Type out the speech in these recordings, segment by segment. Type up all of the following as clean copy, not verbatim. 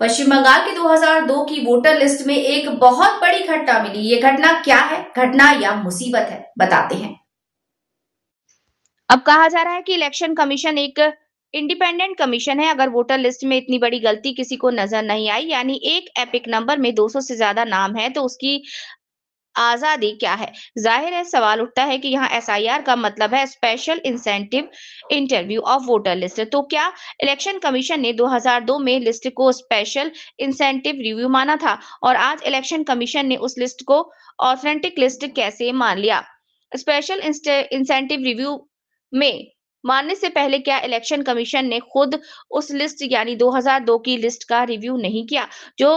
पश्चिम बंगाल की 2002 की voter list में एक बहुत बड़ी घटना मिली। ये घटना क्या है, घटना या मुसीबत है, बताते हैं। अब कहा जा रहा है कि इलेक्शन कमीशन एक इंडिपेंडेंट कमीशन है। अगर वोटर लिस्ट में इतनी बड़ी गलती किसी को नजर नहीं आई, यानी एक एपिक नंबर में 200 से ज्यादा नाम है, तो उसकी आजादी क्या है? जाहिर है सवाल उठता है कि यहाँ एसआईआर का मतलब है special incentive interview of voter list. तो क्या इलेक्शन कमीशन ने 2002 में लिस्ट को स्पेशल इंसेंटिव रिव्यू माना था और आज इलेक्शन कमीशन ने उस लिस्ट को ऑथेंटिक लिस्ट कैसे मान लिया? स्पेशल इंसेंटिव रिव्यू में मानने से पहले क्या इलेक्शन कमीशन ने खुद उस लिस्ट यानी 2002 की लिस्ट का रिव्यू नहीं किया जो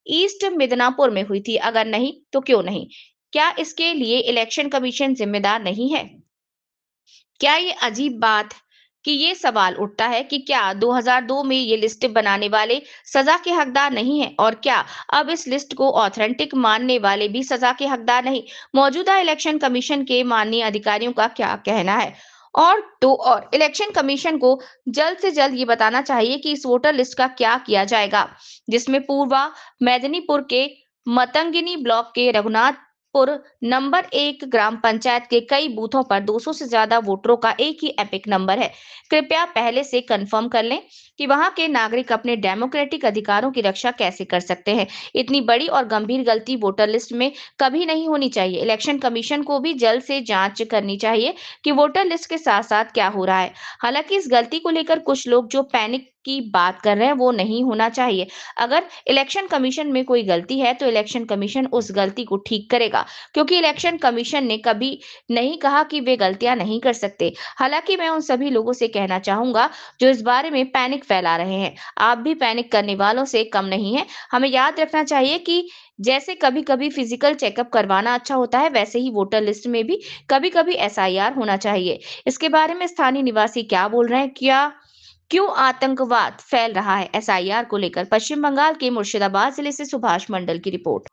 ईस्ट मिदनापुर में हुई थी? अगर नहीं तो क्यों नहीं? क्या इसके लिए इलेक्शन कमीशन जिम्मेदार नहीं है? क्या ये अजीब बात कि ये सवाल उठता है कि क्या 2002 में ये लिस्ट बनाने वाले सजा के हकदार नहीं हैं और क्या अब इस लिस्ट को ऑथेंटिक मानने वाले भी सजा के हकदार नहीं? मौजूदा इलेक्शन कमीशन के माननीय अधिकारियों का क्या कहना है? और इलेक्शन कमीशन को जल्द से जल्द ये बताना चाहिए कि इस वोटर लिस्ट का क्या किया जाएगा, जिसमें पूर्वा मेदिनीपुर के मतंगिनी ब्लॉक के रघुनाथपुर नंबर 1 ग्राम पंचायत के कई बूथों पर 200 से ज्यादा वोटरों का एक ही एपिक नंबर है। कृपया पहले से कंफर्म कर लें कि वहां के नागरिक अपने डेमोक्रेटिक अधिकारों की रक्षा कैसे कर सकते हैं। इतनी बड़ी और गंभीर गलती वोटर लिस्ट में कभी नहीं होनी चाहिए। इलेक्शन कमीशन को भी जल्द से जांच करनी चाहिए कि वोटर लिस्ट के साथ साथ क्या हो रहा है। हालांकि इस गलती को लेकर कुछ लोग जो पैनिक की बात कर रहे हैं वो नहीं होना चाहिए। अगर इलेक्शन कमीशन में कोई गलती है तो इलेक्शन कमीशन उस गलती को ठीक करेगा, क्योंकि इलेक्शन कमीशन ने कभी नहीं कहा कि वे गलतियां नहीं कर सकते। हालांकि मैं उन सभी लोगों से कहना चाहूंगा जो इस बारे में पैनिक फैला रहे हैं, आप भी पैनिक करने वालों से कम नहीं है। हमें याद रखना चाहिए कि जैसे कभी कभी फिजिकल चेकअप करवाना अच्छा होता है, वैसे ही वोटर लिस्ट में भी कभी कभी एसआईआर होना चाहिए। इसके बारे में स्थानीय निवासी क्या बोल रहे हैं, क्यों आतंकवाद फैल रहा है एसआईआर को लेकर? पश्चिम बंगाल के मुर्शिदाबाद जिले से सुभाष मंडल की रिपोर्ट।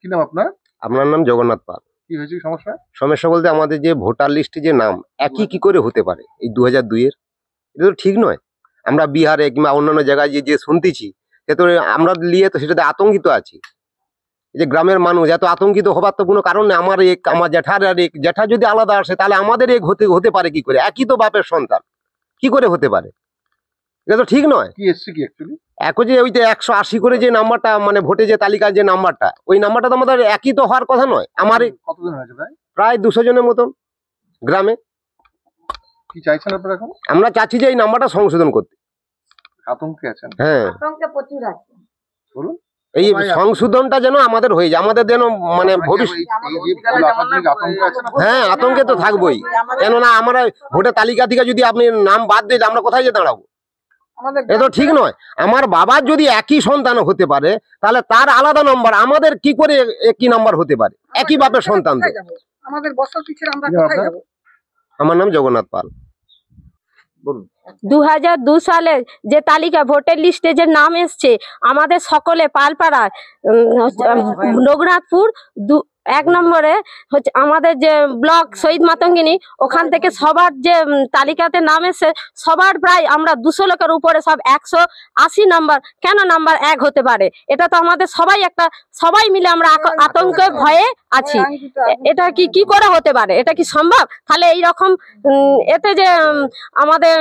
কি নাম আপনার? আপনার নাম জগন্নাথ পাল। কি হয়েছে সমস্যা? সমস্যা বলতে আমাদের যে ভোটার লিস্টে যে নাম একই কি করে হতে পারে এই 2002 এর? এটা তো ঠিক নয়। আমরা বিহারে কিংবা অন্যান্য জায়গায় যে শুনতেছি সে তো আমরা নিয়ে তো সেটাতে আতঙ্কিত আছি। এই যে গ্রামের মানুষ এত আতঙ্কিত হবার তো কোনো কারণ নেই। আমার জ্যাঠার আর এক জ্যাঠা যদি আলাদা আসে তাহলে আমাদের এক হতে পারে কি করে? একই তো বাপের সন্তান, কি করে হতে পারে? এটা তো ঠিক নয়। কি এসছে কি অ্যাকচুয়ালি? একই যে ওই যে 180 করে যে নাম্বারটা মানে ভোটে যে তালিকার যে নাম্বারটা ওই নাম্বারটা তো আমাদের একই তো হওয়ার কথা নয়। আমার কতজন হয়েছে ভাই? প্রায় 200 জনের মতন গ্রামে। কি চাইছেন আপনারা এখন? আমরা চাচ্ছি যে এই নাম্বারটা সংশোধন করতে। আতঙ্কে আছেন? হ্যাঁ, আতঙ্কে প্রচুর আছে। বলুন। এই সংশোধনটা যেন আমাদের হয়ে যায়, আমাদের যেন মানে ভবিষ্যৎ। হ্যাঁ, আতঙ্কে তো থাকবোই, কেননা আমরা ভোটের তালিকা থেকে যদি আপনি নাম বাদ দিয়ে আমরা কোথায় যে দাঁড়াবো? এ তো ঠিক নয়। আমার বাবার যদি একই সন্তান হতে পারে তাহলে তার আলাদা নাম্বার, আমাদের কি করে একই নাম্বার হতে পারে? একই বাপের সন্তান। আমাদের বসতি ছেড়ে আমরা কোথায় যাব? আমার নাম জগন্নাথ পাল। বলুন। 2002 সালে যে তালিকা ভোটার লিস্টে যে নাম এসছে আমাদের সকলে পালপাড়ার রঘুনাথপুর 1 নম্বরে হচ্ছে আমাদের যে ব্লক শহীদ মাতঙ্গিনী, ওখান থেকে সবার যে তালিকাতে নাম এসছে সবার প্রায় আমরা 200 লোকের উপরে, সব 180 নাম্বার। কেন নাম্বার 1 হতে পারে? এটা তো আমাদের সবাই মিলে আমরা আতঙ্কে ভয়ে আছি। এটা কি করে হতে পারে? এটা কি সম্ভব? তাহলে এইরকম এতে যে আমাদের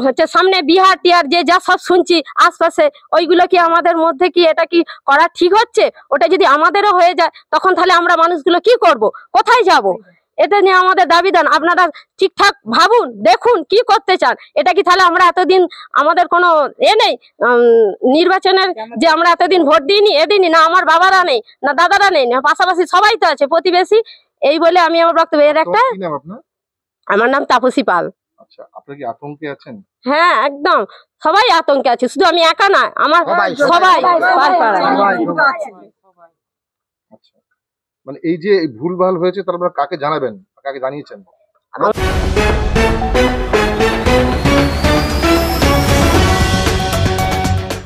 হচ্ছে সামনে বিহার টিহার যে যা সব শুনছি আশপাশে, ওইগুলো কি আমাদের মধ্যে কি এটা কি করা ঠিক হচ্ছে? ওটা যদি আমাদেরও হয়ে যায় তখন তাহলে আমরা মানুষগুলো কি করব, কোথায় যাব? এটা নিয়ে আমাদের দাবিদান আপনারা ঠিকঠাক ভাবুন, দেখুন কি করতে চান। এটা কি তাহলে আমরা এতদিন আমাদের কোনো নেই নির্বাচনের যে আমরা এতদিন ভোট দিইনি না আমার বাবারা নেই না দাদারা নেই না পাশাপাশি সবাই তো আছে প্রতিবেশী। এই বলে আমি আমার বক্তব্য এর একটা। আমার নাম তাপসী পাল। আচ্ছা, আপনারা কি আতঙ্কে আছেন? হ্যাঁ, একদম সবাই আতঙ্কে আছে, শুধু আমি একা না, আমার সবাই। আচ্ছা, মানে এই যে ভুলভাল হয়েছে তারপর কাকে জানাবেন, কাকে জানিয়েছেন?